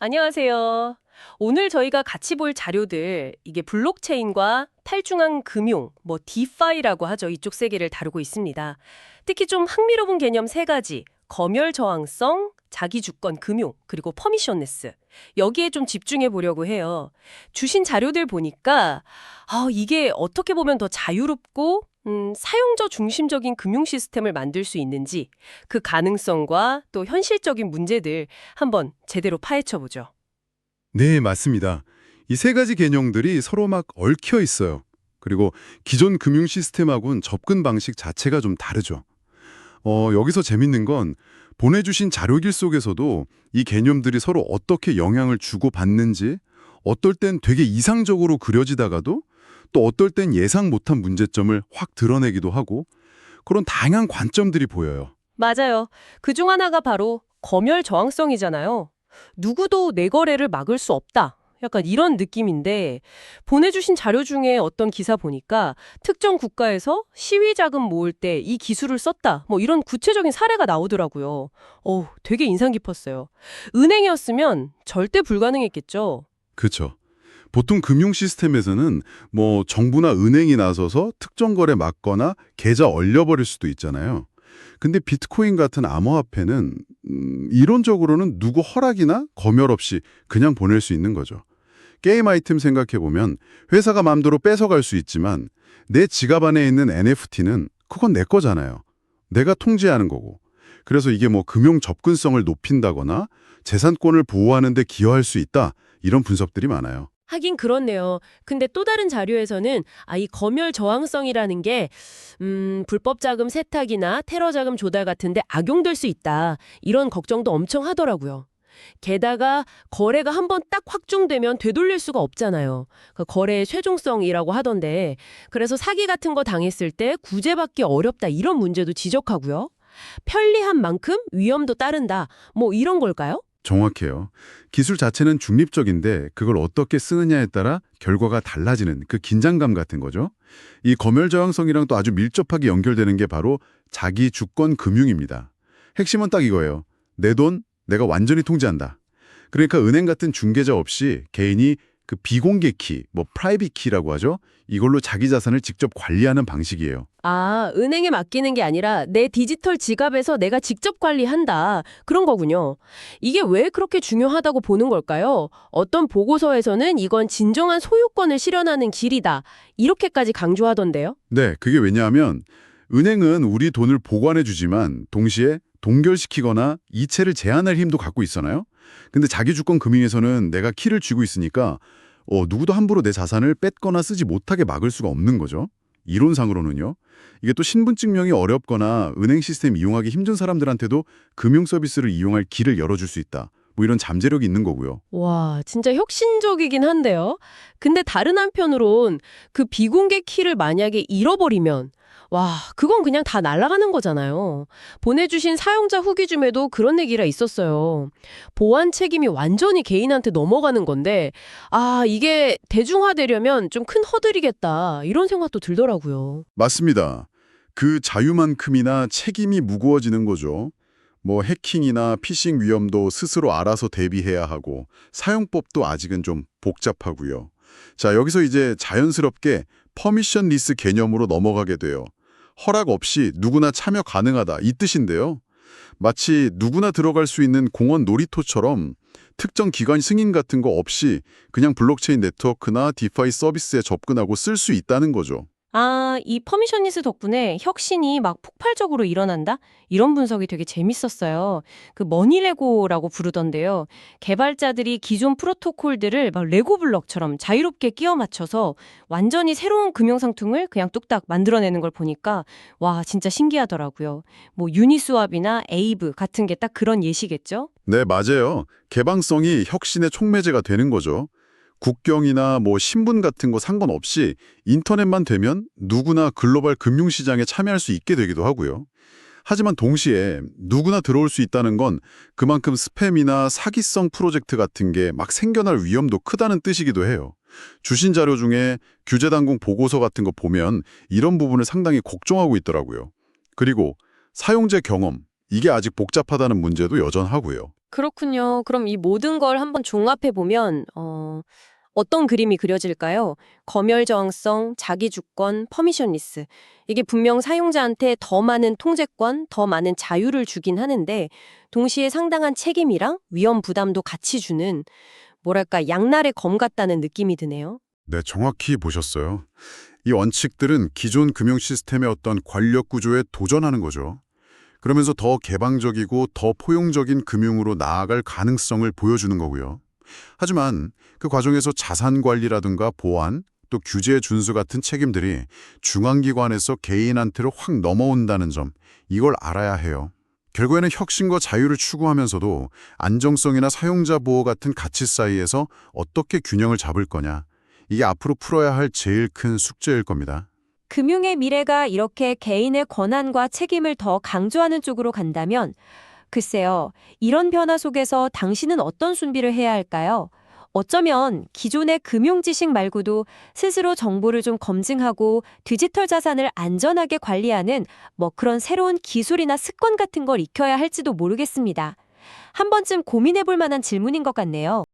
안녕하세요. 오늘 저희가 같이 볼 자료들, 이게 블록체인과 탈중앙 금융, 디파이라고 하죠. 이쪽 세계를 다루고 있습니다. 특히 좀 흥미로운 개념 세 가지, 검열 저항성, 자기 주권 금융, 그리고 퍼미션레스. 여기에 좀 집중해 보려고 해요. 주신 자료들 보니까 이게 어떻게 보면 더 자유롭고 사용자 중심적인 금융 시스템을 만들 수 있는지 그 가능성과 또 현실적인 문제들 한번 제대로 파헤쳐 보죠. 네, 맞습니다. 이 세 가지 개념들이 서로 막 얽혀 있어요. 그리고 기존 금융 시스템하고는 접근 방식 자체가 좀 다르죠. 여기서 재밌는 건 보내주신 자료길 속에서도 이 개념들이 서로 어떻게 영향을 주고받는지, 어떨 땐 되게 이상적으로 그려지다가도 또 어떨 땐 예상 못한 문제점을 확 드러내기도 하고 그런 다양한 관점들이 보여요. 맞아요. 그중 하나가 바로 검열 저항성이잖아요. 누구도 내 거래를 막을 수 없다. 약간 이런 느낌인데 보내주신 자료 중에 어떤 기사 보니까 특정 국가에서 시위 자금 모을 때 이 기술을 썼다. 이런 구체적인 사례가 나오더라고요. 되게 인상 깊었어요. 은행이었으면 절대 불가능했겠죠. 그렇죠. 보통 금융 시스템에서는 정부나 은행이 나서서 특정 거래 막거나 계좌 얼려버릴 수도 있잖아요. 근데 비트코인 같은 암호화폐는 이론적으로는 누구 허락이나 검열 없이 그냥 보낼 수 있는 거죠. 게임 아이템 생각해보면 회사가 마음대로 뺏어갈 수 있지만 내 지갑 안에 있는 NFT는 그건 내 거잖아요. 내가 통제하는 거고. 그래서 이게 금융 접근성을 높인다거나 재산권을 보호하는 데 기여할 수 있다. 이런 분석들이 많아요. 하긴 그렇네요. 근데 또 다른 자료에서는 이 검열 저항성이라는 게 불법 자금 세탁이나 테러 자금 조달 같은데 악용될 수 있다. 이런 걱정도 엄청 하더라고요. 게다가 거래가 한번 딱 확정되면 되돌릴 수가 없잖아요. 그 거래의 최종성이라고 하던데 그래서 사기 같은 거 당했을 때 구제받기 어렵다 이런 문제도 지적하고요. 편리한 만큼 위험도 따른다. 이런 걸까요? 정확해요. 기술 자체는 중립적인데 그걸 어떻게 쓰느냐에 따라 결과가 달라지는 그 긴장감 같은 거죠. 이 검열 저항성이랑 또 아주 밀접하게 연결되는 게 바로 자기 주권 금융입니다. 핵심은 딱 이거예요. 내 돈, 내가 완전히 통제한다. 그러니까 은행 같은 중개자 없이 개인이 그 비공개 키, 프라이빗 키라고 하죠. 이걸로 자기 자산을 직접 관리하는 방식이에요. 은행에 맡기는 게 아니라 내 디지털 지갑에서 내가 직접 관리한다. 그런 거군요. 이게 왜 그렇게 중요하다고 보는 걸까요? 어떤 보고서에서는 이건 진정한 소유권을 실현하는 길이다. 이렇게까지 강조하던데요. 네, 그게 왜냐하면 은행은 우리 돈을 보관해 주지만 동시에 동결시키거나 이체를 제한할 힘도 갖고 있잖아요. 근데 자기주권 금융에서는 내가 키를 쥐고 있으니까 누구도 함부로 내 자산을 뺏거나 쓰지 못하게 막을 수가 없는 거죠. 이론상으로는요. 이게 또 신분증명이 어렵거나 은행 시스템 이용하기 힘든 사람들한테도 금융 서비스를 이용할 길을 열어줄 수 있다. 이런 잠재력이 있는 거고요. 와, 진짜 혁신적이긴 한데요. 근데 다른 한편으론 그 비공개 키를 만약에 잃어버리면 그건 그냥 다 날아가는 거잖아요. 보내주신 사용자 후기 중에도 그런 얘기가 있었어요. 보안 책임이 완전히 개인한테 넘어가는 건데, 이게 대중화되려면 좀 큰 허들이겠다. 이런 생각도 들더라고요. 맞습니다. 그 자유만큼이나 책임이 무거워지는 거죠. 해킹이나 피싱 위험도 스스로 알아서 대비해야 하고 사용법도 아직은 좀 복잡하고요. 자, 여기서 이제 자연스럽게 퍼미션리스 개념으로 넘어가게 돼요. 허락 없이 누구나 참여 가능하다 이 뜻인데요. 마치 누구나 들어갈 수 있는 공원 놀이터처럼 특정 기관 승인 같은 거 없이 그냥 블록체인 네트워크나 디파이 서비스에 접근하고 쓸 수 있다는 거죠. 이 퍼미션리스 덕분에 혁신이 막 폭발적으로 일어난다? 이런 분석이 되게 재밌었어요. 그 머니레고라고 부르던데요. 개발자들이 기존 프로토콜들을 막 레고 블럭처럼 자유롭게 끼워 맞춰서 완전히 새로운 금융상품을 그냥 뚝딱 만들어내는 걸 보니까 진짜 신기하더라고요. 유니스왑이나 에이브 같은 게 딱 그런 예시겠죠? 네, 맞아요. 개방성이 혁신의 촉매제가 되는 거죠. 국경이나 신분 같은 거 상관없이 인터넷만 되면 누구나 글로벌 금융시장에 참여할 수 있게 되기도 하고요. 하지만 동시에 누구나 들어올 수 있다는 건 그만큼 스팸이나 사기성 프로젝트 같은 게 막 생겨날 위험도 크다는 뜻이기도 해요. 주신 자료 중에 규제당국 보고서 같은 거 보면 이런 부분을 상당히 걱정하고 있더라고요. 그리고 사용자 경험, 이게 아직 복잡하다는 문제도 여전하고요. 그렇군요. 그럼 이 모든 걸 한번 종합해 보면 어떤 그림이 그려질까요? 검열 저항성, 자기 주권, 퍼미션리스. 이게 분명 사용자한테 더 많은 통제권, 더 많은 자유를 주긴 하는데 동시에 상당한 책임이랑 위험 부담도 같이 주는 뭐랄까 양날의 검 같다는 느낌이 드네요. 네, 정확히 보셨어요. 이 원칙들은 기존 금융 시스템의 어떤 권력 구조에 도전하는 거죠. 그러면서 더 개방적이고 더 포용적인 금융으로 나아갈 가능성을 보여주는 거고요. 하지만 그 과정에서 자산 관리라든가 보안, 또 규제 준수 같은 책임들이 중앙기관에서 개인한테로 확 넘어온다는 점, 이걸 알아야 해요. 결국에는 혁신과 자유를 추구하면서도 안정성이나 사용자 보호 같은 가치 사이에서 어떻게 균형을 잡을 거냐. 이게 앞으로 풀어야 할 제일 큰 숙제일 겁니다. 금융의 미래가 이렇게 개인의 권한과 책임을 더 강조하는 쪽으로 간다면, 글쎄요, 이런 변화 속에서 당신은 어떤 준비를 해야 할까요? 어쩌면 기존의 금융 지식 말고도 스스로 정보를 좀 검증하고 디지털 자산을 안전하게 관리하는 그런 새로운 기술이나 습관 같은 걸 익혀야 할지도 모르겠습니다. 한 번쯤 고민해 볼 만한 질문인 것 같네요.